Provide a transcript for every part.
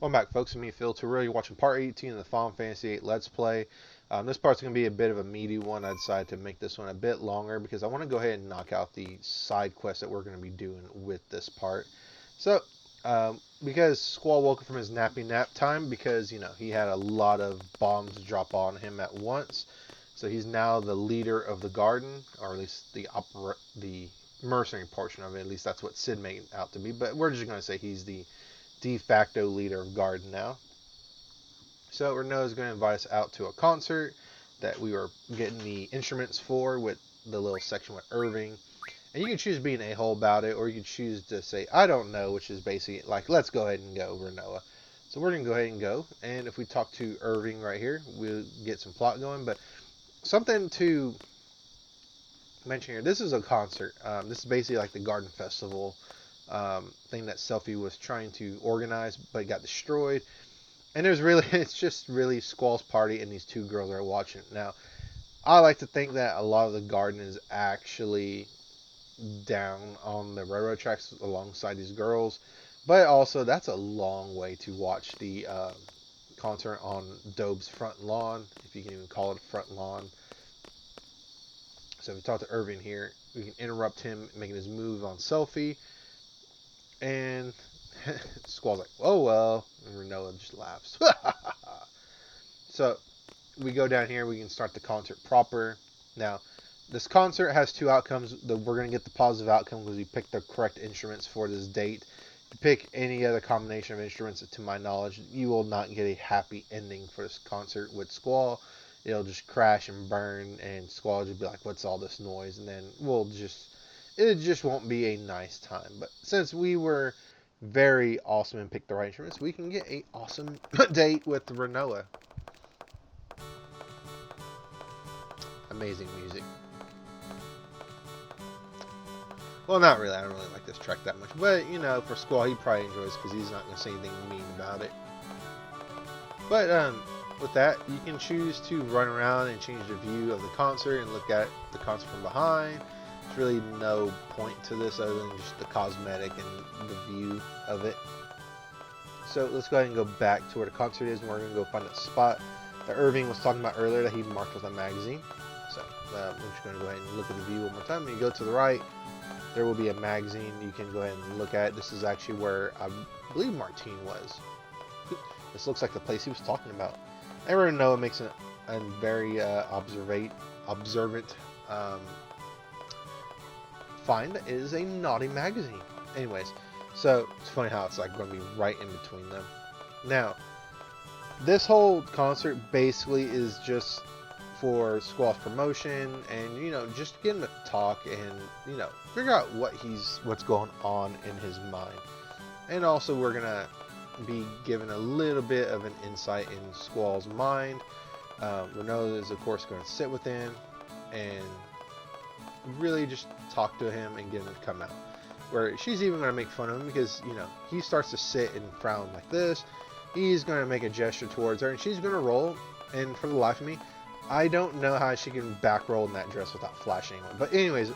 Welcome back, folks. It's me, Phil Terrell. You're watching part 18 of the Final Fantasy VIII Let's Play. This part's going to be a bit of a meaty one. I decided to make this one a bit longer because I want to go ahead and knock out the side quest that we're going to be doing with this part. So, because Squall woke up from his nappy nap time because, he had a lot of bombs drop on him at once. So he's now the leader of the garden, or at least the mercenary portion of it. At least that's what Sid made it out to be. But we're just going to say he's the de facto leader of garden now. So Rinoa is going to invite us out to a concert that we were getting the instruments for with the little section with Irving. And you can choose to be an a-hole about it, or you can choose to say, I don't know, which is basically like, let's go ahead and go, Rinoa. So we're going to go ahead and go. And if we talk to Irving right here, we'll get some plot going. But something to mention here, this is a concert. This is basically like the garden festival thing that Selphie was trying to organize, but got destroyed. And it's just really Squall's party and these two girls are watching it. Now, I like to think that a lot of the garden is actually down on the railroad tracks alongside these girls, but also that's a long way to watch the concert on Dobe's front lawn, if you can even call it a front lawn. So if we talk to Irving here, we can interrupt him making his move on Selphie. And Squall's like, oh well, and Rinoa just laughs. So we go down here, we can start the concert proper. Now, this concert has two outcomes. We're going to get the positive outcome because we picked the correct instruments for this date. If you pick any other combination of instruments, to my knowledge, you will not get a happy ending for this concert with Squall. It'll just crash and burn, and Squall will just be like, what's all this noise? And then it just won't be a nice time. But since we were very awesome and picked the right instruments, we can get a awesome date with Rinoa. Amazing music. Well, not really. I don't really like this track that much. But, for Squall, he probably enjoys because he's not going to say anything mean about it. But, with that, you can choose to run around and change the view of the concert and look at the concert from behind. There's really no point to this other than just the cosmetic and the view of it. So let's go ahead and go back to where the concert is, and we're going to go find that spot that Irving was talking about earlier that he marked with a magazine. So we're just going to go ahead and look at the view one more time. When you go to the right, there will be a magazine you can go ahead and look at. This is actually where I believe Martine was. This looks like the place he was talking about. Everyone knows it makes a very observant find that is a naughty magazine. Anyways, so it's funny how it's like going to be right in between them. Now, this whole concert basically is just for Squall's promotion and just get him to talk and figure out what's going on in his mind. And also we're gonna be given a little bit of an insight in Squall's mind. Rinoa is of course going to sit with him and really just talk to him and get him to come out. Where she's even going to make fun of him because he starts to sit and frown like this. He's going to make a gesture towards her and she's going to roll, and for the life of me I don't know how she can back roll in that dress without flashing anyone. But anyways,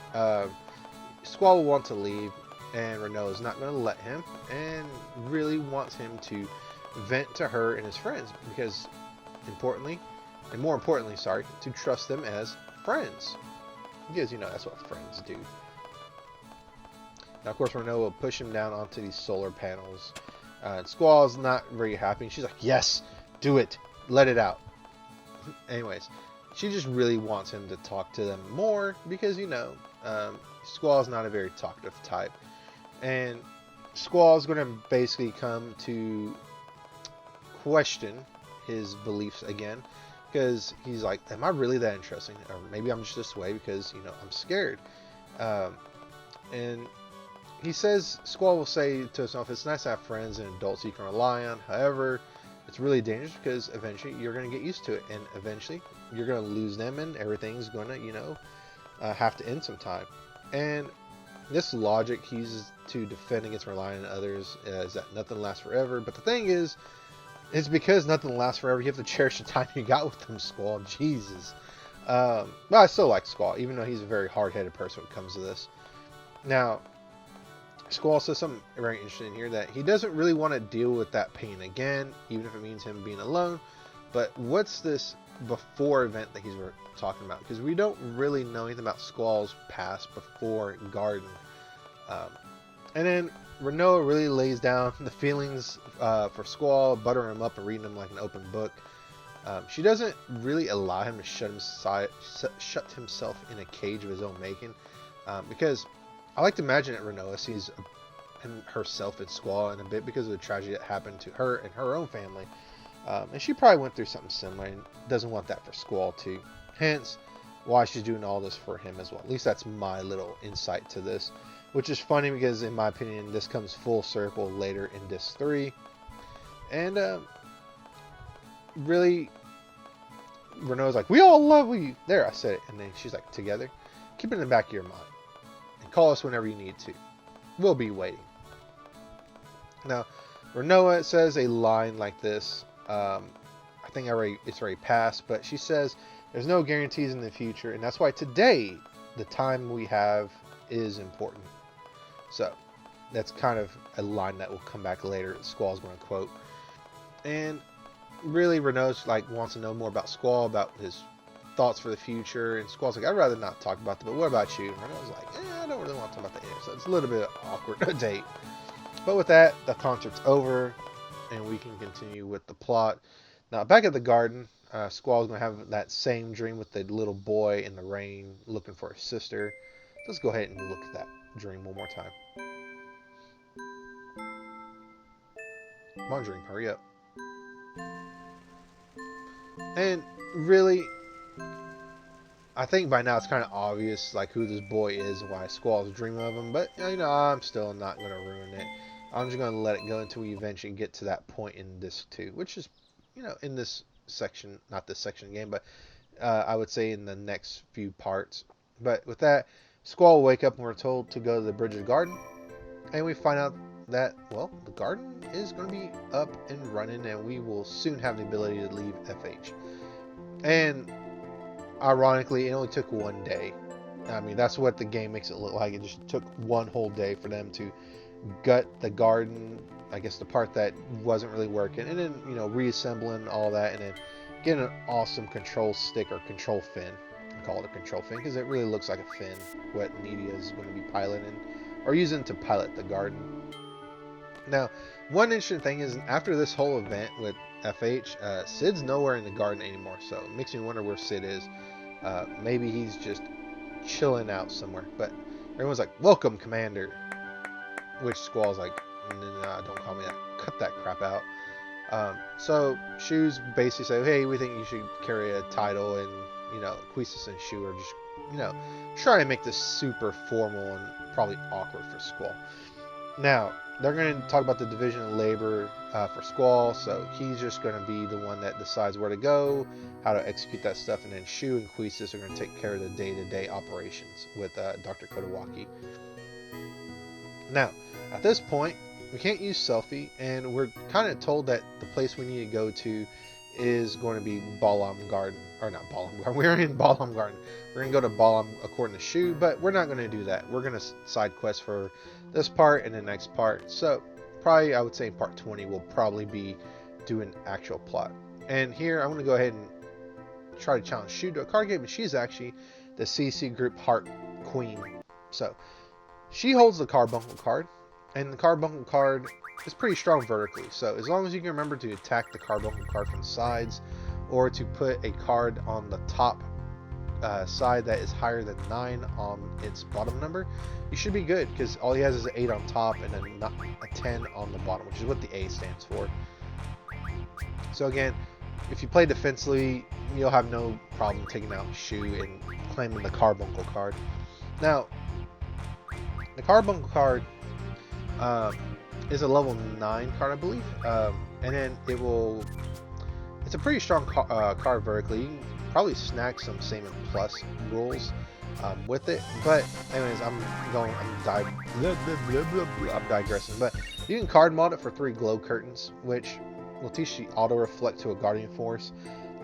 Squall will want to leave, and Rinoa is not going to let him, and really wants him to vent to her and his friends because, more importantly, to trust them as friends, because that's what friends do. Now, of course, Rinoa will push him down onto these solar panels. Squall is not very happy, and she's like, "Yes, do it, let it out." Anyways, she just really wants him to talk to them more because Squall is not a very talkative type. And Squall is going to basically come to question his beliefs again because he's like, am I really that interesting? Or maybe I'm just this way because, I'm scared. And he says, Squall will say to himself, it's nice to have friends and adults you can rely on. However, it's really dangerous because eventually you're going to get used to it. And eventually you're going to lose them and everything's going to, have to end sometime. And this logic he uses to defend against relying on others is that nothing lasts forever. But the thing is, it's because nothing lasts forever. You have to cherish the time you got with them, Squall. Jesus. But I still like Squall, even though he's a very hard-headed person when it comes to this. Now, Squall says something very interesting here, that he doesn't really want to deal with that pain again, even if it means him being alone. But what's this before event that he's talking about? Because we don't really know anything about Squall's past before Garden. And then Rinoa really lays down the feelings for Squall, buttering him up and reading him like an open book. She doesn't really allow him to shut himself in a cage of his own making, because I like to imagine that Rinoa sees herself in Squall in a bit because of the tragedy that happened to her and her own family. And she probably went through something similar and doesn't want that for Squall too. Hence, why she's doing all this for him as well. At least that's my little insight to this. Which is funny because, in my opinion, this comes full circle later in Disc 3. And, really, Rinoa's like, we all love you. There, I said it. And then she's like, together. Keep it in the back of your mind. And call us whenever you need to. We'll be waiting. Now, Rinoa says a line like this. I think it's already passed. But she says, there's no guarantees in the future. And that's why today, the time we have is important. So, that's kind of a line that will come back later. Squall's going to quote. And really, Rinoa's like wants to know more about Squall, about his thoughts for the future. And Squall's like, I'd rather not talk about that, but what about you? And Rinoa's like, I don't really want to talk about that. So it's a little bit awkward a date. But with that, the concert's over, and we can continue with the plot. Now, back at the garden, Squall's going to have that same dream with the little boy in the rain looking for his sister. Let's go ahead and look at that dream one more time. Come on, dream, hurry up. And really, I think by now it's kind of obvious like who this boy is and why Squall's dreaming of him. But I'm still not going to ruin it. I'm just going to let it go until we eventually get to that point in Disc 2, which is, in this section, not this section of the game, but I would say in the next few parts. But with that, Squall will wake up and we're told to go to the Bridges Garden. And we find out that, well, the garden is going to be up and running and we will soon have the ability to leave FH. And ironically, it only took one day. I mean, that's what the game makes it look like. It just took one whole day for them to gut the garden, I guess the part that wasn't really working, and then, reassembling all that, and then getting an awesome control stick or control fin. I call it a control fin because it really looks like a fin, what Nidia is going to be piloting or using to pilot the garden. Now, one interesting thing is after this whole event with FH, Sid's nowhere in the garden anymore, so it makes me wonder where Sid is. Maybe he's just chilling out somewhere, but everyone's like, welcome, Commander, which Squall's like, nah, don't call me that, cut that crap out. So Shu's basically say, hey, we think you should carry a title, and Quistis and Shu are just trying to make this super formal and probably awkward for Squall. Now, they're going to talk about the division of labor for Squall, so he's just going to be the one that decides where to go, how to execute that stuff, and then Shu and Quistis are going to take care of the day-to-day operations with Dr. Kodawaki. Now, at this point, we can't use Selfie, and we're kind of told that the place we need to go to is going to be Balam Garden. Or not Balam Garden, we're in Balam Garden. We're going to go to Balam according to Shu, but we're not going to do that. We're going to side quest for this part and the next part. So, probably, I would say in part 20, we'll probably be doing actual plot. And here, I'm going to go ahead and try to challenge Shu to a card game, and she's actually the CC Group Heart Queen. So, she holds the Carbuncle card, and the Carbuncle card is pretty strong vertically. So as long as you can remember to attack the Carbuncle card from the sides, or to put a card on the top side that is higher than 9 on its bottom number, you should be good, because all he has is an 8 on top and a 10 on the bottom, which is what the A stands for. So again, if you play defensively, you'll have no problem taking out Shu and claiming the Carbuncle card. Now, the Carbuncle card is a level 9 card, I believe, and then it's a pretty strong card vertically. You can probably snag some Saman Plus rules with it, but anyways, I'm digressing, but you can card mod it for 3 glow curtains, which will teach the auto reflect to a guardian force,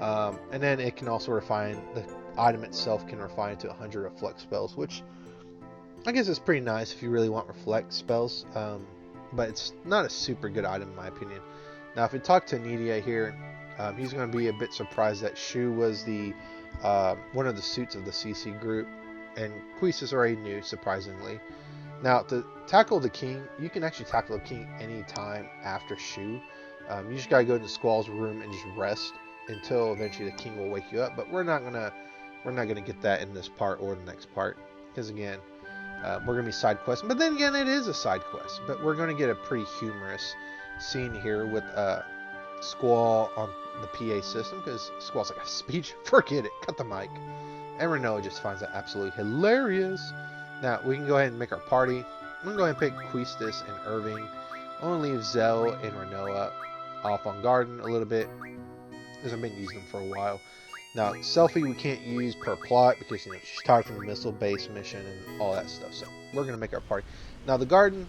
and then it can also refine, the item itself can refine to 100 reflect spells, which I guess it's pretty nice if you really want reflect spells, but it's not a super good item in my opinion. Now, if we talk to Nidia here, he's going to be a bit surprised that Shu was the one of the suits of the CC group, and Quis is already new, surprisingly. Now, to tackle the king, you can actually tackle the king anytime after Shu. You just gotta go to Squall's room and just rest until eventually the king will wake you up. But we're not gonna get that in this part or the next part, because again, we're gonna be side quests. But then again, it is a side quest. But we're gonna get a pretty humorous scene here with Squall on the PA system, because Squall's like, speech, forget it, cut the mic. And Rinoa just finds that absolutely hilarious. Now, we can go ahead and make our party. I'm going to go ahead and pick Quistis and Irving. I'm going to leave Zell and Rinoa off on Garden a little bit, because I've been using them for a while. Now, Selfie we can't use per plot, because she's tired from the missile-based mission and all that stuff. So, we're going to make our party. Now, the Garden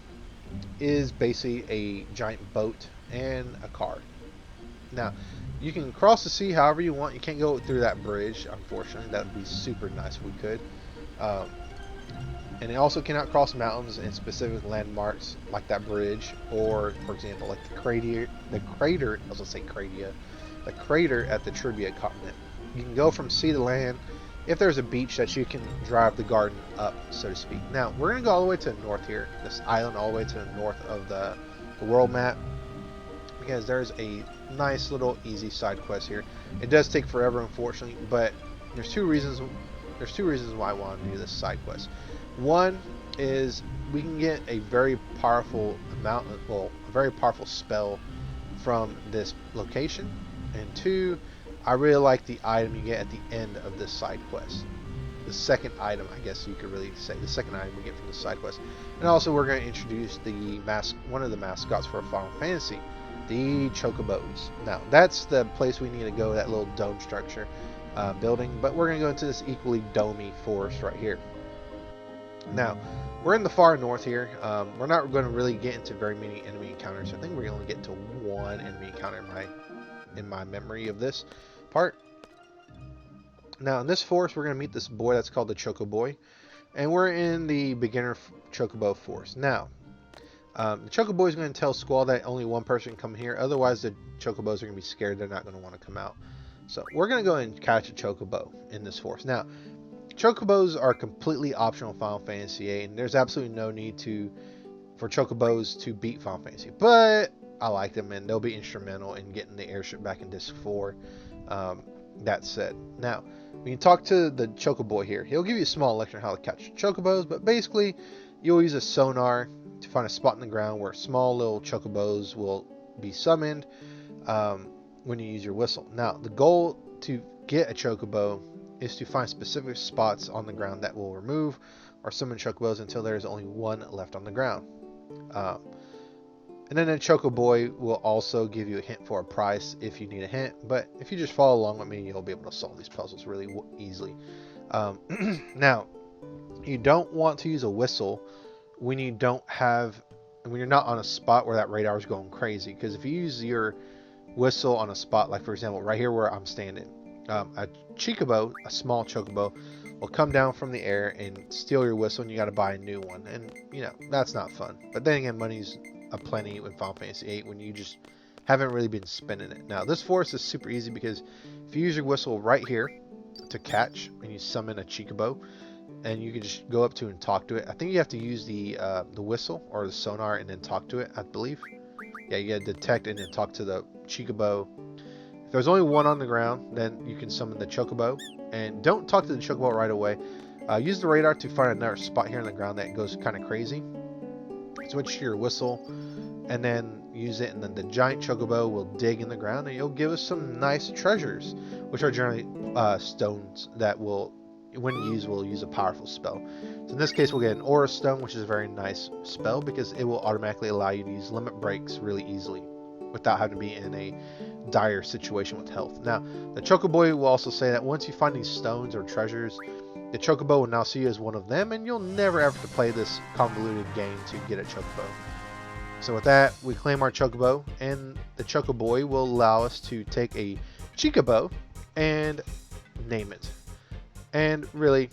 is basically a giant boat and a car. Now, you can cross the sea however you want. You can't go through that bridge, unfortunately. That would be super nice if we could. And it also cannot cross mountains and specific landmarks like that bridge, or, for example, like the crater at the Trivia Continent. You can go from sea to land if there's a beach that you can drive the Garden up, so to speak. Now, we're going to go all the way to the north here, this island all the way to the north of the world map, because there's a nice little easy side quest here. It does take forever, unfortunately, but there's two reasons why I want to do this side quest. One is we can get a very powerful spell from this location, and two, I really like the item you get at the end of this side quest. The second item, I guess you could really say, the second item we get from the side quest. And also, we're going to introduce one of the mascots for Final Fantasy, the Chocobos. Now, that's the place we need to go, that little dome structure building, but we're going to go into this equally domey forest right here. Now, we're in the far north here. We're not going to really get into very many enemy encounters. I think we're going to get to one enemy encounter in my memory of this part. Now, in this forest, we're going to meet this boy that's called the Chocoboy, and we're in the beginner Chocobo Forest. Now, the Chocoboy is going to tell Squall that only one person can come here. Otherwise, the Chocobos are going to be scared. They're not going to want to come out. So, we're going to go and catch a Chocobo in this forest. Now, Chocobos are completely optional in Final Fantasy VIII, and there's absolutely no need for Chocobos to beat Final Fantasy. But I like them, and they'll be instrumental in getting the airship back in Disc 4. That said, now, when you talk to the Chocoboy here, he'll give you a small lecture on how to catch Chocobos, but basically, you'll use a sonar to find a spot in the ground where small little Chocobos will be summoned when you use your whistle. Now, the goal to get a Chocobo is to find specific spots on the ground that will remove or summon Chocobos until there is only one left on the ground. And then a Chocoboy will also give you a hint for a price if you need a hint, but if you just follow along with me, you'll be able to solve these puzzles really easily. Now, you don't want to use a whistle when you're not on a spot where that radar is going crazy, because if you use your whistle on a spot, like for example right here where I'm standing, a Chocobo, a small Chocobo, will come down from the air and steal your whistle, and you got to buy a new one, and that's not fun. But then again, money's aplenty with Final Fantasy VIII when you just haven't really been spending it. Now, this forest is super easy because if you use your whistle right here to catch, and you summon a Chocobo, and you can just go up to and talk to it. I think you have to use the whistle or the sonar and then talk to it, I believe. Yeah, you gotta detect and then talk to the Chocobo. If there's only one on the ground, then you can summon the Chocobo. And don't talk to the Chocobo right away. Use the radar to find another spot here on the ground that goes kind of crazy. Switch to your whistle and then use it, and then the giant Chocobo will dig in the ground and you'll give us some nice treasures, which are generally stones that will, when used, will use a powerful spell. So in this case, we'll get an Aura Stone, which is a very nice spell because it will automatically allow you to use limit breaks really easily without having to be in a dire situation with health. Now, the Chocoboy will also say that once you find these stones or treasures, the Chocobo will now see you as one of them, and you'll never ever have to play this convoluted game to get a Chocobo. So with that, we claim our Chocobo, and the Chocoboy will allow us to take a Chocobo and name it. And really,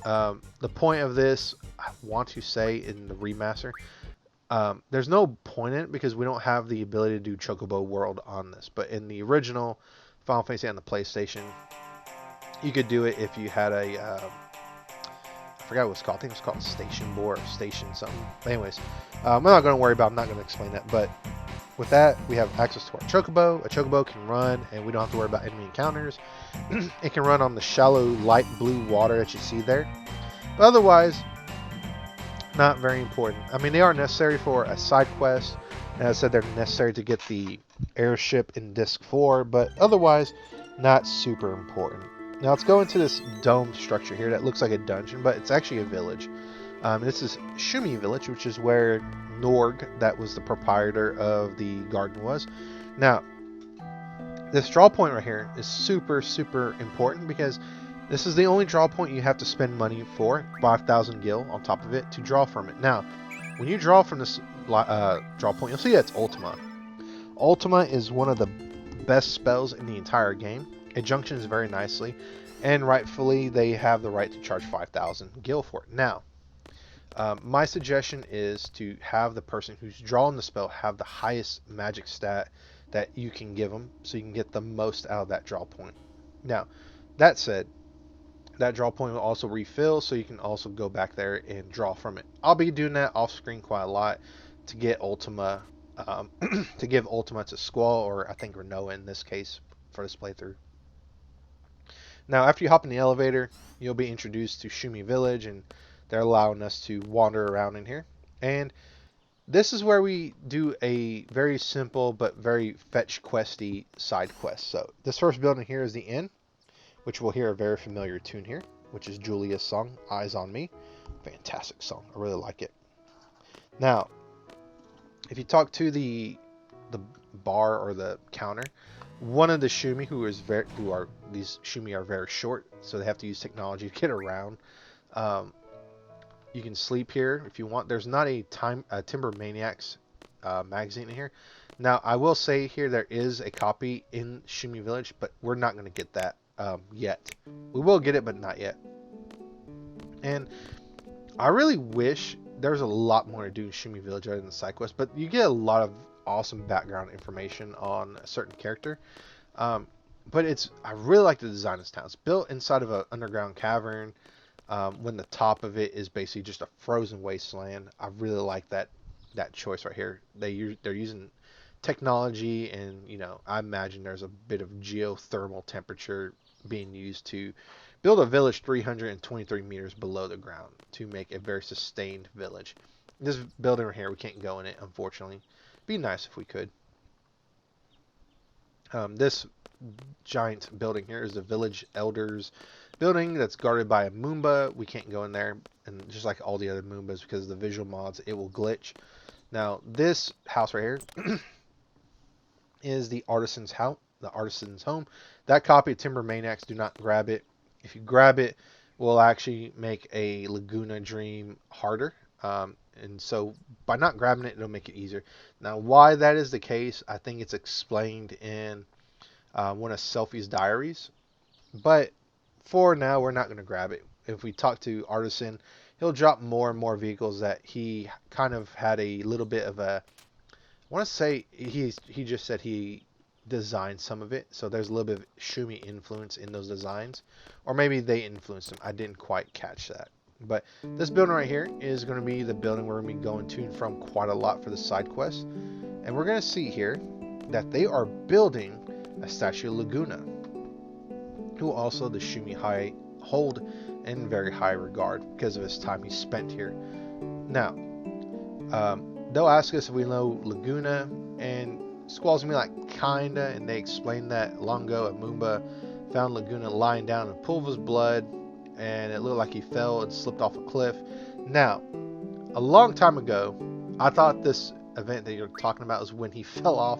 the point of this, I want to say in the remaster. There's no point in it because we don't have the ability to do Chocobo World on this. But in the original Final Fantasy on the PlayStation, you could do it if you had a, I forgot what it was called. I think it was called Station Board or Station something. But anyways, I'm not going to worry about it. I'm not going to explain that. But with that, we have access to our Chocobo. A Chocobo can run, and we don't have to worry about enemy encounters. It can run on the shallow, light blue water that you see there. But otherwise, not very important. I mean, they are necessary for a side quest. And as I said, they're necessary to get the airship in Disc 4, but otherwise, not super important. Now, let's go into this dome structure here that looks like a dungeon, but it's actually a village. This is Shumi Village, which is where Norg, that was the proprietor of the garden, was. Now, this draw point right here is super, super important because this is the only draw point you have to spend money for, 5,000 gil on top of it, to draw from it. Now, when you draw from this draw point, you'll see that's Ultima. Ultima is one of the best spells in the entire game. It junctions very nicely, and rightfully, they have the right to charge 5,000 gil for it. Now, my suggestion is to have the person who's drawing the spell have the highest magic stat that you can give them, so you can get the most out of that draw point. Now, that said, that draw point will also refill, so you can also go back there and draw from it. I'll be doing that off screen quite a lot to get Ultima, to give Ultima to Squall, or I think Rinoa in this case for this playthrough. Now, after you hop in the elevator, you'll be introduced to Shumi Village, and they're allowing us to wander around in here. And this is where we do a very simple but very fetch questy side quest. So this first building here is the inn, which we'll hear a very familiar tune here, which is Julia's song, Eyes on Me. Fantastic song. I really like it. Now, if you talk to the bar or the counter, one of the Shumi these Shumi are very short, so they have to use technology to get around. You can sleep here if you want. There's not a Timber Maniacs magazine in here. Now, I will say here there is a copy in Shumi Village, but we're not going to get that yet. We will get it, but not yet. And I really wish there's a lot more to do in Shumi Village other than the side quest, but you get a lot of awesome background information on a certain character. But I really like the design of this town. It's built inside of an underground cavern. When the top of it is basically just a frozen wasteland. I really like that choice right here. They're using technology, and I imagine there's a bit of geothermal temperature being used to build a village 323 meters below the ground to make a very sustained village. This building right here, we can't go in it, unfortunately. It'd be nice if we could. This giant building here is the village elders building that's guarded by a Moomba. We can't go in there, and just like all the other Moombas, because of the visual mods, it will glitch. Now, this house right here is the artisan's house, the artisan's home. That copy of Timber Maniacs, do not grab it. If you grab it, will actually make a Laguna dream harder. And so by not grabbing it, it'll make it easier. Now, why that is the case, I think it's explained in one of Selfie's diaries. But for now, we're not going to grab it. If we talk to Artisan, he'll drop more and more vehicles that he kind of had a little bit of a... I want to say he just said he designed some of it. So there's a little bit of Shumi influence in those designs. Or maybe they influenced him. I didn't quite catch that. But this building right here is going to be the building we're going to be going to and from quite a lot for the side quest. And we're going to see here that they are building a statue of Laguna, who also the Shumi hold in very high regard because of his time he spent here. Now, they'll ask us if we know Laguna, and Squall's going to be like, kinda, and they explain that long ago a Moomba found Laguna lying down in a pool of his blood, and it looked like he fell and slipped off a cliff. Now, a long time ago, I thought this event that you're talking about is when he fell off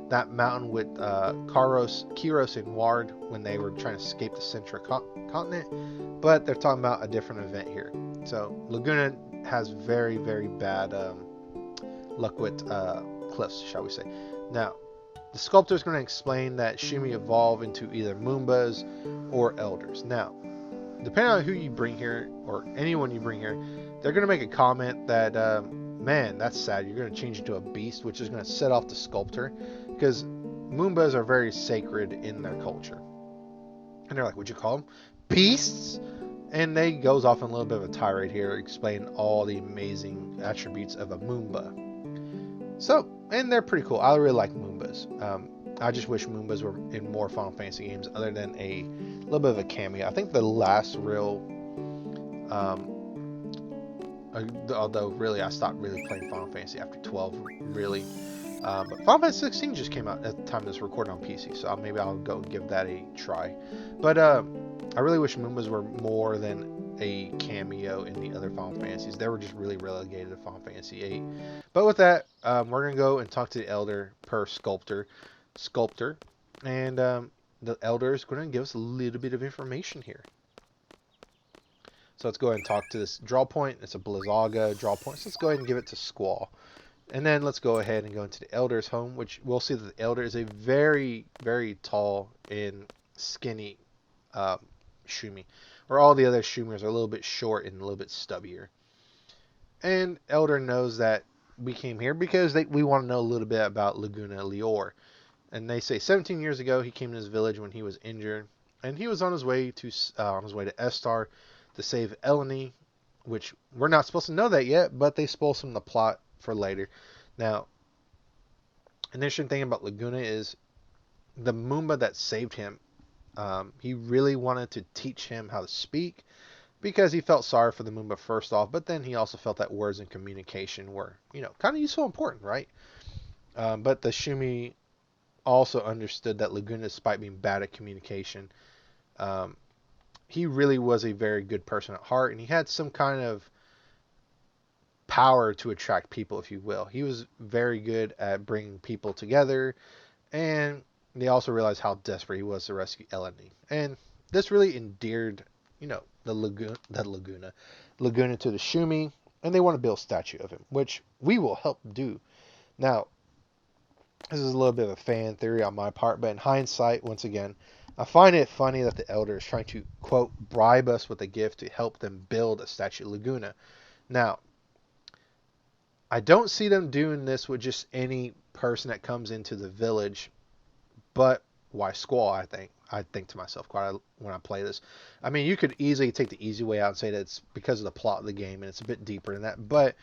that mountain with Kiros and Ward when they were trying to escape the Central Continent, but they're talking about a different event here. So Laguna has very, very bad luck with cliffs, shall we say. Now, the sculptor is going to explain that Shumi evolve into either Moombas or Elders. Now, depending on who you bring here, or anyone you bring here, they're going to make a comment that, man, that's sad. You're going to change into a beast, which is going to set off the sculptor, because Moombas are very sacred in their culture. And they're like, would you call them beasts? And they goes off on a little bit of a tirade here, explaining all the amazing attributes of a Moomba. So, and they're pretty cool. I really like Moombas. I just wish Moombas were in more Final Fantasy games other than a little bit of a cameo. I think the last real, although really I stopped really playing Final Fantasy after 12, really. But Final Fantasy 16 just came out at the time of this recording on PC, so maybe I'll go give that a try. But I really wish Moombas were more than a cameo in the other Final Fantasies. They were just really relegated to Final Fantasy VIII. But with that, we're going to go and talk to the Elder per sculptor. And the Elder is going to give us a little bit of information here. So let's go ahead and talk to this draw point. It's a Blizzaga draw point. So let's go ahead and give it to Squall. And then let's go ahead and go into the Elder's home, which we'll see that the Elder is a very, very tall and skinny Shumi, where all the other Shumis are a little bit short and a little bit stubbier. And Elder knows that we came here because we want to know a little bit about Laguna Lior. And they say 17 years ago he came to his village when he was injured, and he was on his way to Estar to save Eleni, which we're not supposed to know that yet, but they spoil some of the plot for later. Now, an interesting thing about Laguna is the Moomba that saved him. He really wanted to teach him how to speak because he felt sorry for the Moomba first off, but then he also felt that words and communication were, kind of useful and important, right? But the Shumi also understood that Laguna, despite being bad at communication, he really was a very good person at heart, and he had some kind of power to attract people, if you will. He was very good at bringing people together, and they also realized how desperate he was to rescue Eleni. And this really endeared, the Laguna to the Shumi, and they want to build a statue of him, which we will help do. Now, this is a little bit of a fan theory on my part, but in hindsight, once again, I find it funny that the Elder is trying to, quote, bribe us with a gift to help them build a statue of Laguna. Now, I don't see them doing this with just any person that comes into the village, but why Squall, I think to myself when I play this. I mean, you could easily take the easy way out and say that it's because of the plot of the game, and it's a bit deeper than that, but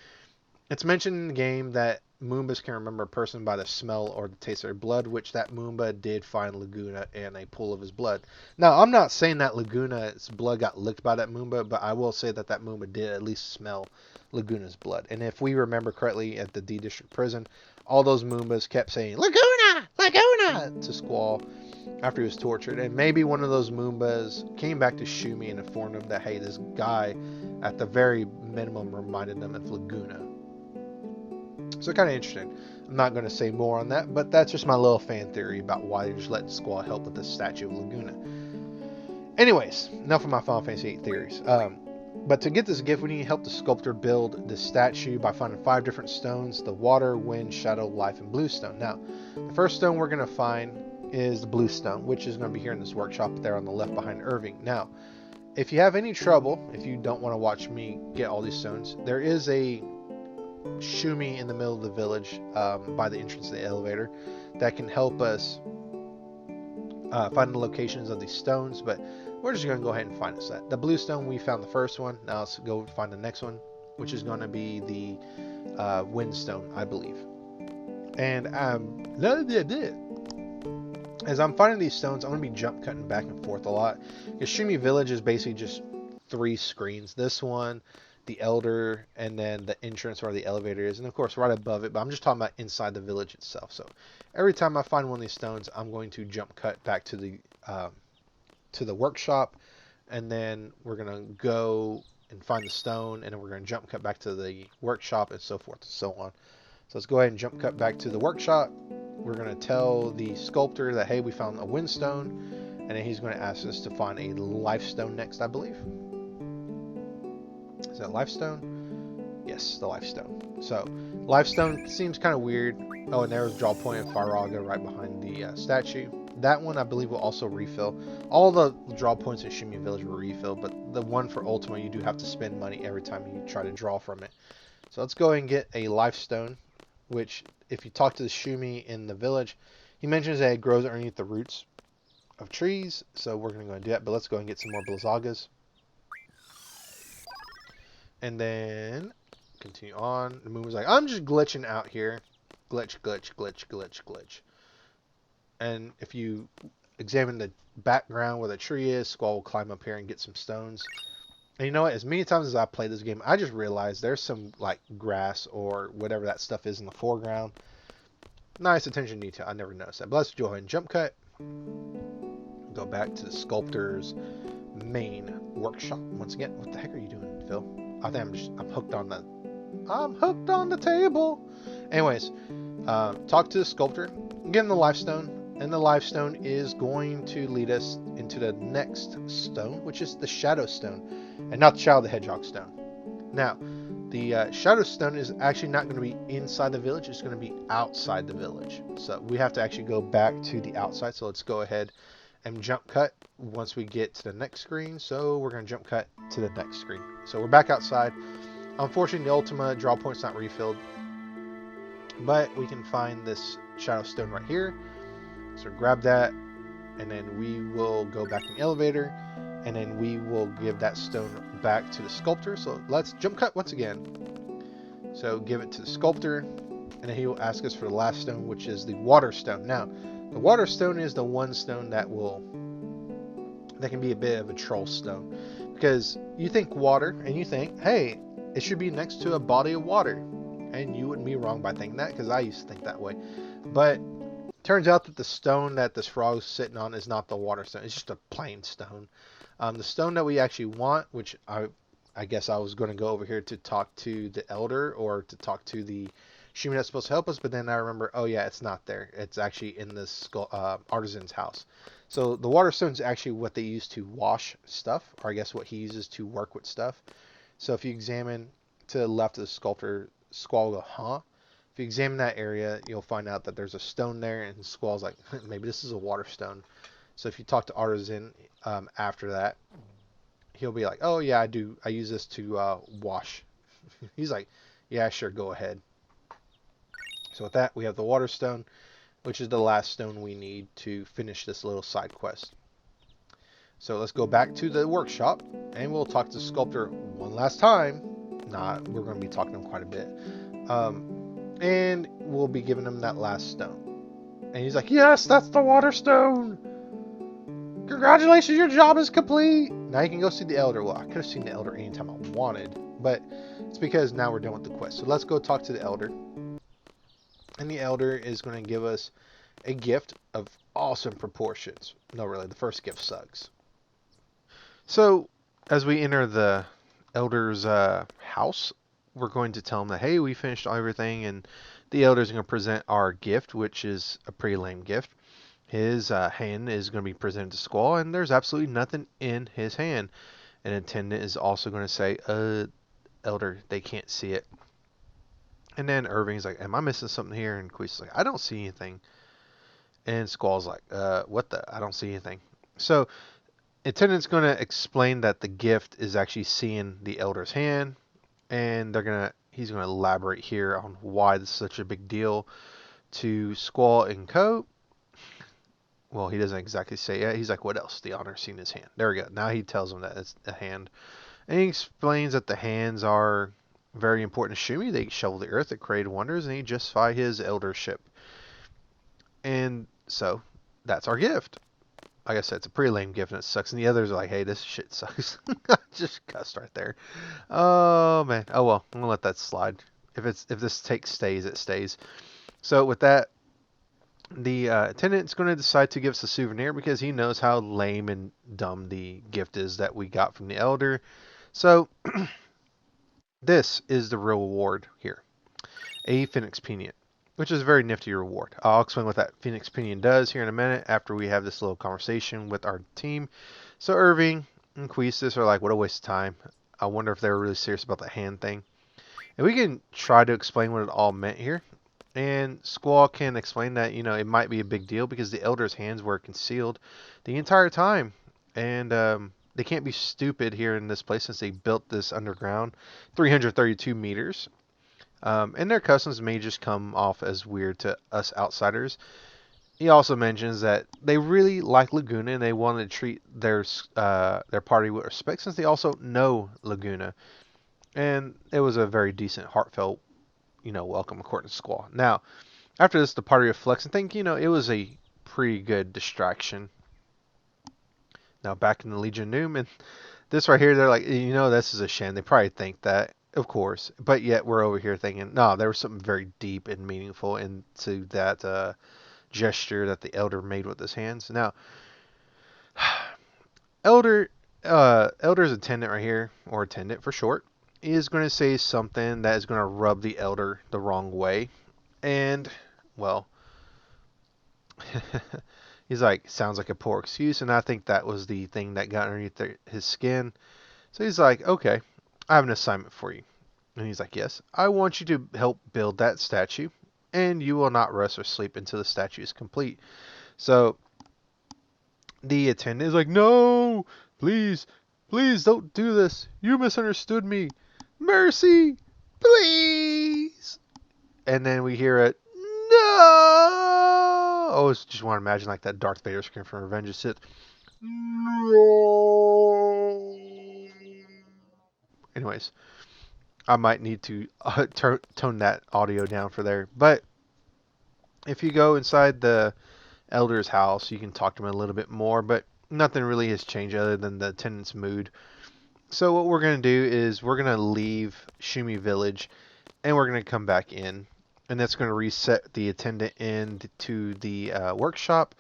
it's mentioned in the game that Moombas can remember a person by the smell or the taste of their blood, which that Moomba did find Laguna in a pool of his blood. Now, I'm not saying that Laguna's blood got licked by that Moomba, but I will say that that Moomba did at least smell Laguna's blood. And if we remember correctly, at the D District prison, all those Moombas kept saying, Laguna! Laguna! to Squall after he was tortured. And maybe one of those Moombas came back to Shumi and informed him that, hey, this guy, at the very minimum, reminded them of Laguna. So kind of interesting. I'm not going to say more on that, but that's just my little fan theory about why they just let Squall help with the statue of Laguna. Anyways, enough of my Final Fantasy VIII theories. But to get this gift, we need to help the sculptor build this statue by finding 5 different stones: the water, wind, shadow, life, and blue stone. Now, the first stone we're going to find is the blue stone, which is going to be here in this workshop there on the left behind Irving. Now, if you have any trouble, if you don't want to watch me get all these stones, there is a Shumi in the middle of the village by the entrance of the elevator that can help us find the locations of these stones, but we're just going to go ahead and find us that. The blue stone, we found the first one. Now let's go find the next one, which is going to be the wind stone, I believe. And as I'm finding these stones, I'm going to be jump cutting back and forth a lot, because Shumi Village is basically just 3 screens. This one, the Elder, and then the entrance where the elevator is, and of course right above it, but I'm just talking about inside the village itself. So every time I find one of these stones, I'm going to jump cut back to the workshop, and then we're going to go and find the stone, and then we're going to jump cut back to the workshop, and so forth and so on. So let's go ahead and jump cut back to the workshop. We're going to tell the sculptor that, hey, we found a wind stone, and then he's going to ask us to find a life stone next, I believe. Is that Lifestone? Yes, the Lifestone. So, Lifestone seems kind of weird. Oh, and there's draw point of Faraga right behind the statue. That one, I believe, will also refill. All the draw points in Shumi Village will refill, but the one for Ultima, you do have to spend money every time you try to draw from it. So let's go ahead and get a life stone, which if you talk to the Shumi in the village, he mentions that it grows underneath the roots of trees. So we're going to go and do that, but let's go and get some more Blizzagas. And then continue on. The moon was like, I'm just glitching out here. Glitch, glitch, glitch, glitch, glitch. And if you examine the background where the tree is, Squall will climb up here and get some stones. And you know what? As many times as I play this game, I just realized there's some like grass or whatever that stuff is in the foreground. Nice attention to detail. I never noticed that. But let's go ahead and jump cut. Go back to the sculptor's main workshop once again. What the heck are you doing, Phil? I think I'm hooked on the table. Anyways, talk to the sculptor, get him the life stone. And the life stone is going to lead us into the next stone, which is the shadow stone, and not the Shadow the Hedgehog stone. Now, the shadow stone is actually not going to be inside the village; it's going to be outside the village. So we have to actually go back to the outside. So let's go ahead and jump cut once we get to the next screen. So we're going to jump cut to the next screen. So we're back outside. Unfortunately, the Ultima draw point's not refilled, but we can find this shadow stone right here. So grab that, and then we will go back in the elevator, and then we will give that stone back to the sculptor. So let's jump cut once again. So give it to the sculptor, and then he will ask us for the last stone, which is the water stone. Now, the water stone is the one stone that can be a bit of a troll stone, because you think water, and you think, hey, it should be next to a body of water, and you wouldn't be wrong by thinking that, because I used to think that way. But turns out that the stone that this frog's sitting on is not the water stone. It's just a plain stone. The stone that we actually want, which I guess I was going to go over here to talk to the elder or to talk to the Shumi that's supposed to help us, but then I remember, oh yeah, it's not there. It's actually in this artisan's house. So the water stone is actually what they use to wash stuff, or I guess what he uses to work with stuff. So if you examine to the left of the sculptor, Squall will go, huh? If you examine that area, you'll find out that there's a stone there, and Squall's like, maybe this is a water stone. So if you talk to Artisan after that, he'll be like, oh yeah, I use this to wash. He's like, yeah, sure, go ahead. So with that, we have the water stone, which is the last stone we need to finish this little side quest. So let's go back to the workshop, and we'll talk to the sculptor one last time. We're going to be talking to him quite a bit. And we'll be giving him that last stone. And he's like, yes, that's the water stone. Congratulations, your job is complete. Now you can go see the elder. Well, I could have seen the elder anytime I wanted, but it's because now we're done with the quest. So let's go talk to the elder. And the elder is going to give us a gift of awesome proportions. No, really, the first gift sucks. So as we enter the elder's house, we're going to tell him that, hey, we finished everything, and the elder's going to present our gift, which is a pretty lame gift. His hand is going to be presented to Squall, and there's absolutely nothing in his hand. An attendant is also going to say, elder, they can't see it. And then Irving's like, am I missing something here? And Quee's like, I don't see anything. And Squall's like, what the? I don't see anything. So attendant's going to explain that the gift is actually seeing the elder's hand, and he's going to elaborate here on why this is such a big deal to Squall and Co. Well, he doesn't exactly say it. He's like, what else? The honor's seen his hand. There we go. Now he tells him that it's a hand. And he explains that the hands are very important to Shumi. They shovel the earth, they create wonders, and he justify his eldership. And so, that's our gift. Like I said, it's a pretty lame gift, and it sucks. And the others are like, hey, this shit sucks. Just cussed right there. Oh, man. Oh, well. I'm going to let that slide. If this take stays, it stays. So, with that, the attendant's going to decide to give us a souvenir because he knows how lame and dumb the gift is that we got from the elder. So, this is the real reward here. A Phoenix Pinion, which is a very nifty reward. I'll explain what that Phoenix Pinion does here in a minute after we have this little conversation with our team. So Irving and Queestis are like, what a waste of time. I wonder if they were really serious about the hand thing. And we can try to explain what it all meant here. And Squall can explain that, it might be a big deal because the elder's hands were concealed the entire time. And they can't be stupid here in this place since they built this underground 332 meters. And their customs may just come off as weird to us outsiders. He also mentions that they really like Laguna and they want to treat their party with respect since they also know Laguna. And it was a very decent, heartfelt, welcome according to Squall. Now, after this, the party reflects and think, it was a pretty good distraction. Now, back in the Legion Noom, and this right here, they're like, this is a shame. They probably think that, of course. But yet, we're over here thinking, no, there was something very deep and meaningful into that gesture that the Elder made with his hands. Now, Elder's attendant right here, or attendant for short, is going to say something that is going to rub the Elder the wrong way. And, well, he's like, sounds like a poor excuse, and I think that was the thing that got underneath his skin. So he's like, okay, I have an assignment for you. And he's like, yes, I want you to help build that statue, and you will not rest or sleep until the statue is complete. So the attendant is like, no, please, please don't do this. You misunderstood me. Mercy, please. And then we hear it, no. I always just want to imagine like that Darth Vader scream from Revenge of the Sith. No. Anyways, I might need to tone that audio down for there. But if you go inside the Elder's house, you can talk to him a little bit more, but nothing really has changed other than the attendant's mood. So what we're going to do is we're going to leave Shumi Village, and we're going to come back in. And that's going to reset the attendant into the workshop.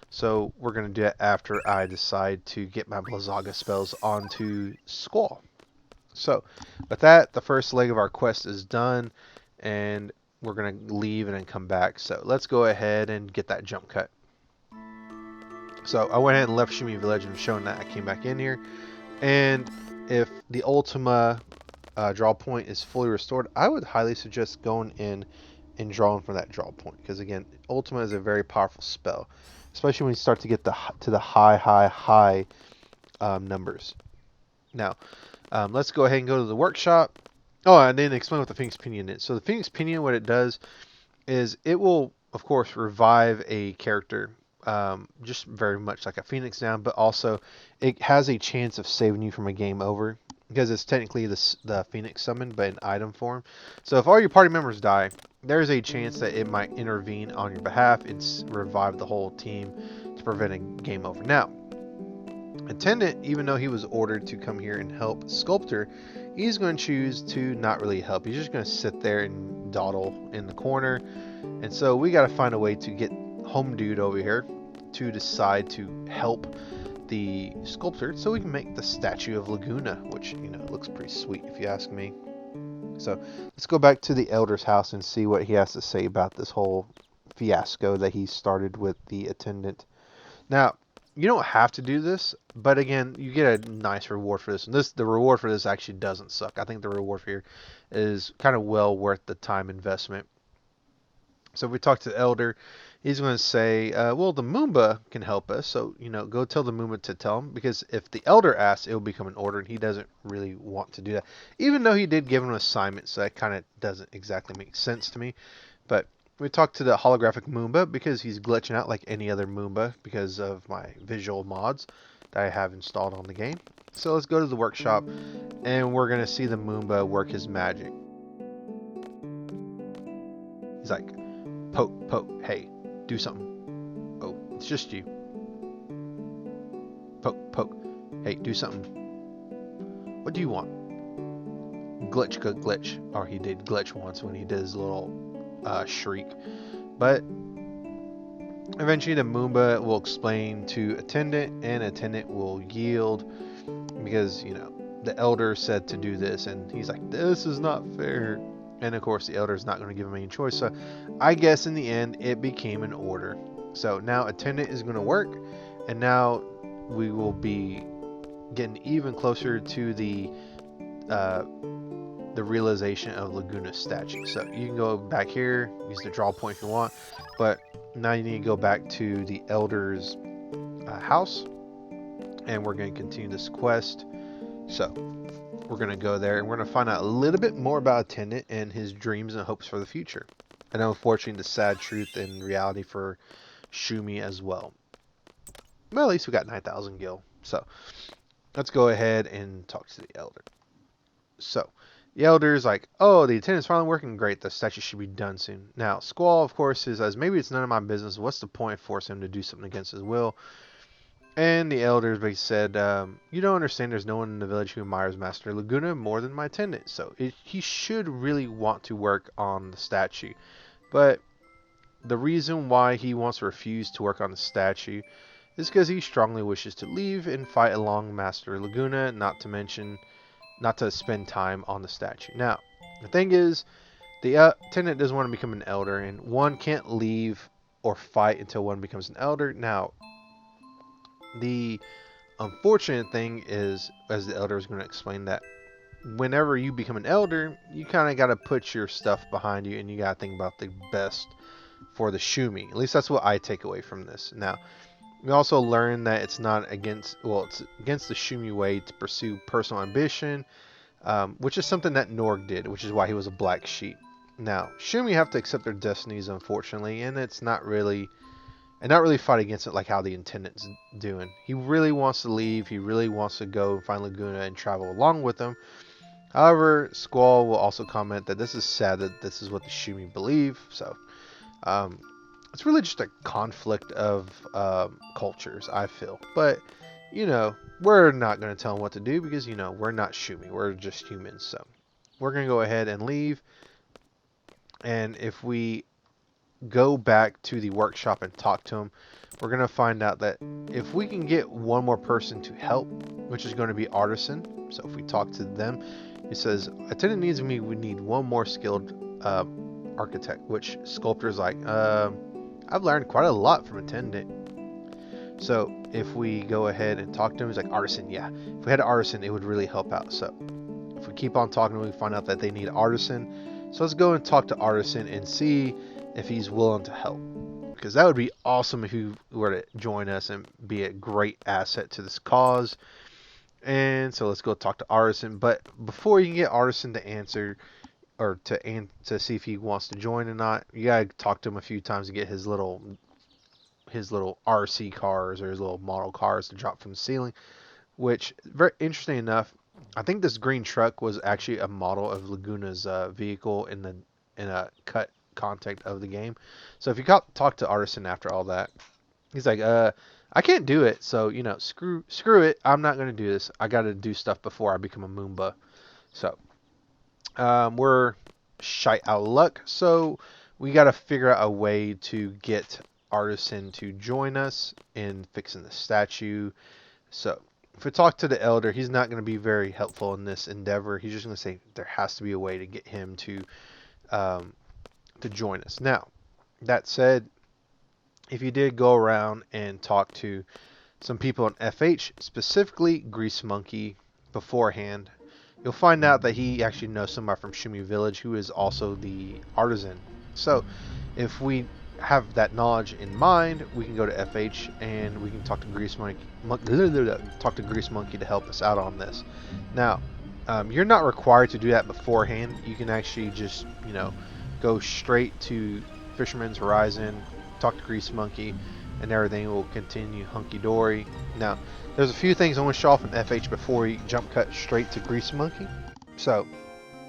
So we're going to do it after I decide to get my Blizzaga spells onto Squall. So with that, the first leg of our quest is done. And we're going to leave and then come back. So let's go ahead and get that jump cut. So I went ahead and left Shumi Village and shown that I came back in here. And if the Ultima draw point is fully restored, I would highly suggest going in and drawing from that draw point. Because again, Ultima is a very powerful spell. Especially when you start to get to the high numbers. Now, let's go ahead and go to the workshop. Oh, I didn't explain what the Phoenix Pinion is. So the Phoenix Pinion, what it does is it will, of course, revive a character. Just very much like a Phoenix down, but also it has a chance of saving you from a game over because it's technically the Phoenix summon, but in item form. So if all your party members die, there's a chance that it might intervene on your behalf and revive the whole team to prevent a game over. Now, Attendant, even though he was ordered to come here and help Sculptor, he's going to choose to not really help. He's just going to sit there and dawdle in the corner. And so we got to find a way to get Home Dude over here to decide to help the sculptor so we can make the statue of Laguna, which, looks pretty sweet if you ask me. So let's go back to the Elder's house and see what he has to say about this whole fiasco that he started with the attendant. Now, you don't have to do this, but again, you get a nice reward for this. And the reward for this actually doesn't suck. I think the reward here is kind of well worth the time investment. So if we talk to the Elder, he's going to say, well, the Moomba can help us. So, go tell the Moomba to tell him. Because if the Elder asks, it will become an order. And he doesn't really want to do that. Even though he did give him an assignment. So that kind of doesn't exactly make sense to me. But we talked to the holographic Moomba because he's glitching out like any other Moomba because of my visual mods that I have installed on the game. So let's go to the workshop and we're going to see the Moomba work his magic. He's like, poke, poke, hey, do something. Oh, it's just you. Poke, poke, hey, do something. What do you want? Glitch, good glitch. Or he did glitch once when he did his little shriek. But eventually the Moomba will explain to Attendant, and Attendant will yield because, the Elder said to do this, and he's like, this is not fair. And of course the Elder is not going to give him any choice, so I guess in the end it became an order. So now Attendant is going to work, and now we will be getting even closer to the realization of Laguna's statue. So you can go back here, use the draw point if you want, but now you need to go back to the Elder's house, and we're going to continue this quest. So we're going to go there, and we're going to find out a little bit more about Attendant and his dreams and hopes for the future. And unfortunately, the sad truth and reality for Shumi as well. Well, at least we got 9,000 gil. So let's go ahead and talk to the Elder. So the Elder's like, oh, the attendant's finally working great. The statue should be done soon. Now, Squall, of course, says, maybe it's none of my business. What's the point of forcing him to do something against his will? And the Elders basically said, you don't understand, there's no one in the village who admires Master Laguna more than my attendant. So he should really want to work on the statue. But the reason why he wants to refuse to work on the statue is because he strongly wishes to leave and fight along Master Laguna, not to spend time on the statue. Now, the thing is, the attendant doesn't want to become an elder, and one can't leave or fight until one becomes an elder. Now, the unfortunate thing is, as the elder is going to explain, that whenever you become an elder, you kind of got to put your stuff behind you, and you got to think about the best for the Shumi. At least that's what I take away from this. Now, we also learn that it's not against, well, it's against the Shumi way to pursue personal ambition, which is something that Norg did, which is why he was a black sheep. Now, Shumi have to accept their destinies, unfortunately, and it's not really fight against it like how the Intendant's doing. He really wants to leave. He really wants to go and find Laguna and travel along with them. However, Squall will also comment that this is sad that this is what the Shumi believe. So, it's really just a conflict of cultures, I feel. But, you know, we're not going to tell them what to do because, you know, we're not Shumi. We're just humans. So, we're going to go ahead and leave. And if we go back to the workshop and talk to him, we're going to find out that if we can get one more person to help, which is going to be Artisan. So, if we talk to them, he says, Attendant needs me. We need one more skilled architect, which Sculptor's like, I've learned quite a lot from Attendant. So if we go ahead and talk to him, he's like, Artisan, yeah. If we had an Artisan, it would really help out. So if we keep on talking to him, we find out that they need Artisan. So let's go and talk to Artisan and see if he's willing to help. Because that would be awesome if he were to join us and be a great asset to this cause. And so let's go talk to Artisan. But before you can get Artisan to answer, or to see if he wants to join or not, you gotta talk to him a few times to get his little RC cars or his little model cars to drop from the ceiling. Which, very interesting enough, I think this green truck was actually a model of Laguna's vehicle in a cut content of the game. So if you talk to Artisan after all that, he's like, I can't do it. So, you know, screw it. I'm not gonna do this. I gotta do stuff before I become a Moomba. So. We're shite out of luck, so we got to figure out a way to get Artisan to join us in fixing the statue. So if we talk to the Elder, he's not going to be very helpful in this endeavor. He's just going to say there has to be a way to get him to join us. Now, that said, if you did go around and talk to some people in FH, specifically Grease Monkey, beforehand, you'll find out that he actually knows somebody from Shumi Village who is also the artisan. So if we have that knowledge in mind, we can go to FH and we can talk to Grease Monkey to help us out on this. Now, you're not required to do that beforehand. You can actually just, you know, go straight to Fisherman's Horizon, talk to Grease Monkey, and everything will continue hunky-dory. Now, there's a few things I want to show off in FH before we jump cut straight to Grease Monkey. So,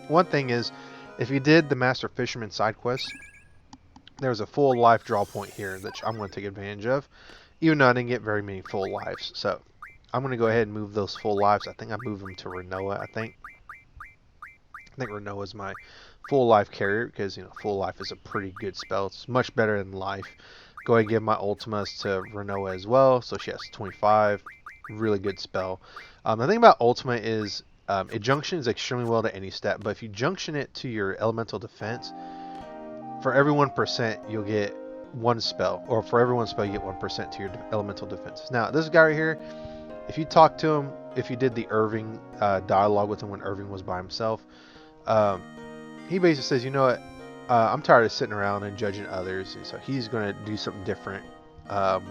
one thing is, if you did the Master Fisherman Sidequest, there's a full life draw point here that I'm going to take advantage of, even though I didn't get very many full lives. So, I'm going to go ahead and move those full lives. I think I moved them to Rinoa, I think Rinoa is my full life carrier, because, you know, full life is a pretty good spell. It's much better than life. Go ahead and give my Ultimas to Rinoa as well, so she has 25. Really good spell. The thing about Ultima is it junctions extremely well to any stat, but if you junction it to your elemental defense, for every 1% you'll get one spell, or for every one spell you get 1% to your elemental defenses. Now this guy right here, if you talk to him, if you did the Irving dialogue with him when Irving was by himself, he basically says, you know what, I'm tired of sitting around and judging others, and so he's going to do something different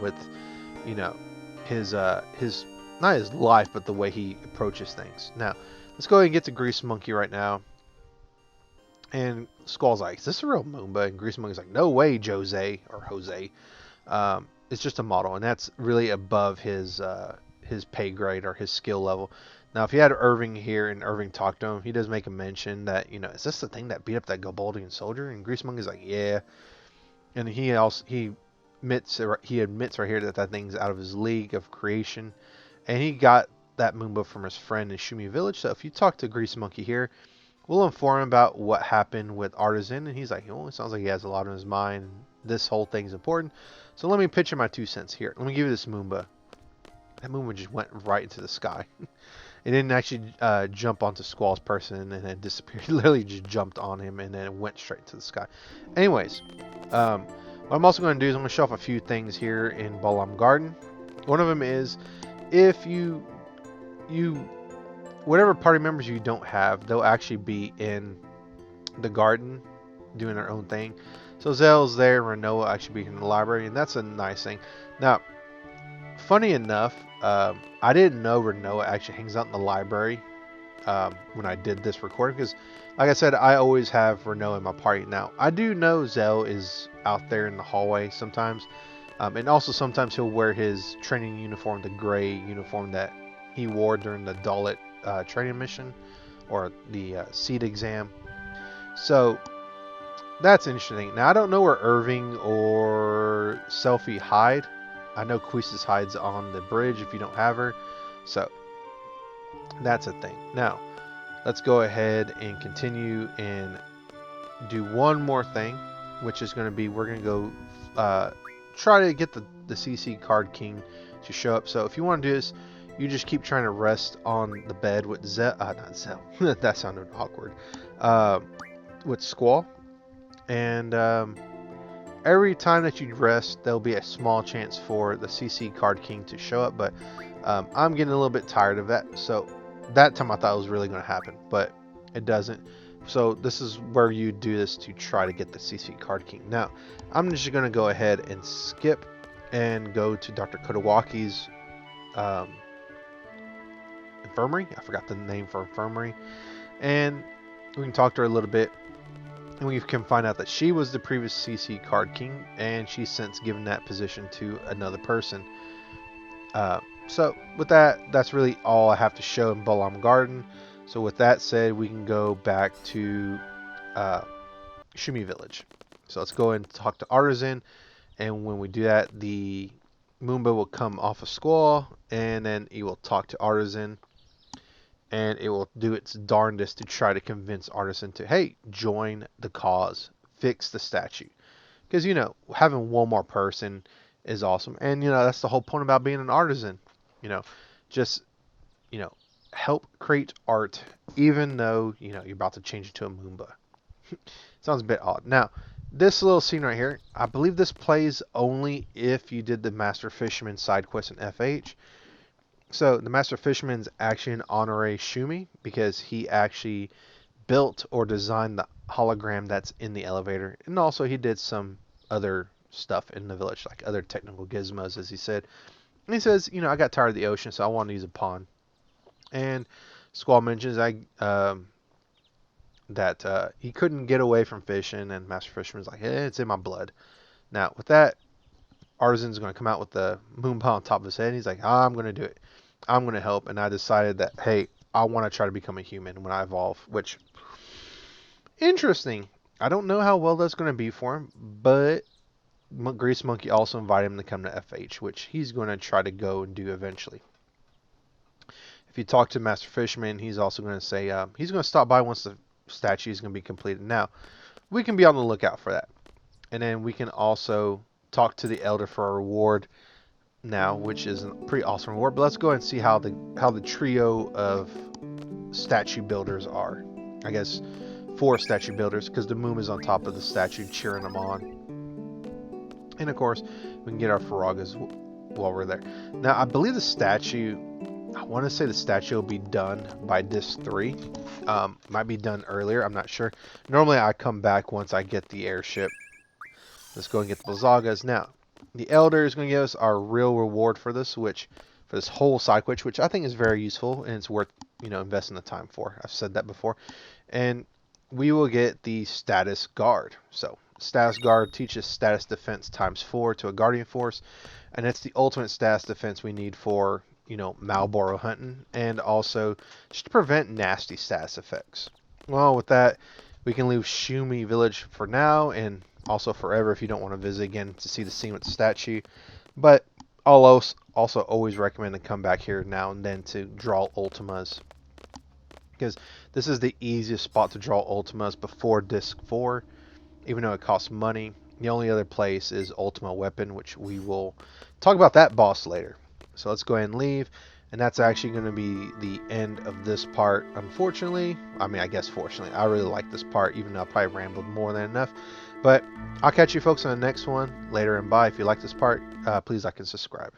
with, you know, his not his life, but the way he approaches things. Now, let's go ahead and get to Grease Monkey right now. And Squall's like, is this a real Moomba? And Grease Monkey's like, no way, Jose, or Jose. It's just a model, and that's really above his pay grade or his skill level. Now, if you had Irving here and Irving talked to him, he does make a mention that, is this the thing that beat up that Gabaldian soldier? And Grease Monkey's like, yeah. And he admits right here that thing's out of his league of creation, and he got that Moomba from his friend in Shumi Village. So if you talk to Grease Monkey here, we'll inform him about what happened with Artisan, and he's like, it sounds like he has a lot on his mind. This whole thing's important. So let me pitch in my 2 cents here. Let me give you this Moomba. That Moomba just went right into the sky. It didn't actually jump onto Squall's person and then disappeared. It literally just jumped on him and then it went straight to the sky. Anyways, what I'm also going to do is I'm going to show off a few things here in Balam Garden. One of them is if you whatever party members you don't have, they'll actually be in the garden doing their own thing. So Zell's there, Rinoa will actually be in the library, and that's a nice thing. Now, funny enough, I didn't know Rinoa actually hangs out in the library when I did this recording, because, like I said, I always have Rinoa in my party. Now, I do know Zell is out there in the hallway sometimes, and also sometimes he'll wear his training uniform, the gray uniform that he wore during the Dalit training mission, or the seed exam. So that's interesting. Now I don't know where Irving or Selfie hide. I know Quisis hides on the bridge if you don't have her. So that's a thing. Now let's go ahead and continue and do one more thing, which is going to be we're going to go try to get the CC card king to show up. So if you want to do this, you just keep trying to rest on the bed with not Zell. That sounded awkward. With Squall. And every time that you rest, there'll be a small chance for the CC card king to show up. But I'm getting a little bit tired of that. So that time I thought it was really going to happen, but it doesn't. So this is where you do this to try to get the CC card king. Now, I'm just going to go ahead and skip and go to Dr. Kotowaki's infirmary. I forgot the name for infirmary. And we can talk to her a little bit. And we can find out that she was the previous CC card king, and she's since given that position to another person. So with that, that's really all I have to show in Balam Garden. So with that said, we can go back to Shumi Village. So let's go and talk to Artisan, and when we do that, the Moomba will come off of Squall, and then he will talk to Artisan. And it will do its darndest to try to convince Artisan to, hey, join the cause, fix the statue. Because, having one more person is awesome. And, that's the whole point about being an artisan. Just, help create art, even though, you're about to change it to a Moomba. Sounds a bit odd. Now, this little scene right here, I believe this plays only if you did the Master Fisherman Sidequest in FH. So the Master Fisherman's actually an honorary Shumi because he actually built or designed the hologram that's in the elevator. And also he did some other stuff in the village, like other technical gizmos, as he said. And he says, I got tired of the ocean, so I want to use a pond. And Squall mentions that he couldn't get away from fishing, and Master Fisherman's like, hey, it's in my blood. Now, with that, Artisan's going to come out with the Moomba on top of his head, and he's like, I'm going to do it. I'm going to help. And I decided that, hey, I want to try to become a human when I evolve, which, interesting. I don't know how well that's going to be for him, but Grease Monkey also invited him to come to FH, which he's going to try to go and do eventually. If you talk to Master Fisherman, he's also going to say he's going to stop by once the statue is going to be completed. Now, we can be on the lookout for that. And then we can also talk to the Elder for a reward now, which is a pretty awesome reward. But let's go ahead and see how the trio of statue builders are. I guess 4 statue builders, because the moon is on top of the statue cheering them on. And of course, we can get our Faragas while we're there. Now, I believe the statue, I want to say the statue will be done by Disc 3. Might be done earlier, I'm not sure. Normally I come back once I get the airship. Let's go and get the Blazagas. Now, The Elder is going to give us our real reward for this, for this whole side quest, which I think is very useful and it's worth investing the time for. I've said that before, and we will get the Status Guard. So Status Guard teaches status defense ×4 to a Guardian Force, and it's the ultimate status defense we need for Malboro hunting and also just to prevent nasty status effects. Well, with that, we can leave Shumi Village for now and also forever if you don't want to visit again to see the scene with the statue. But I'll also always recommend to come back here now and then to draw Ultimas, because this is the easiest spot to draw Ultimas before Disc 4, even though it costs money. The only other place is Ultima Weapon, which we will talk about that boss later. So let's go ahead and leave. And that's actually going to be the end of this part, unfortunately. I mean, I guess fortunately. I really like this part, even though I probably rambled more than enough. But I'll catch you folks on the next one later, and bye. If you like this part, please like and subscribe.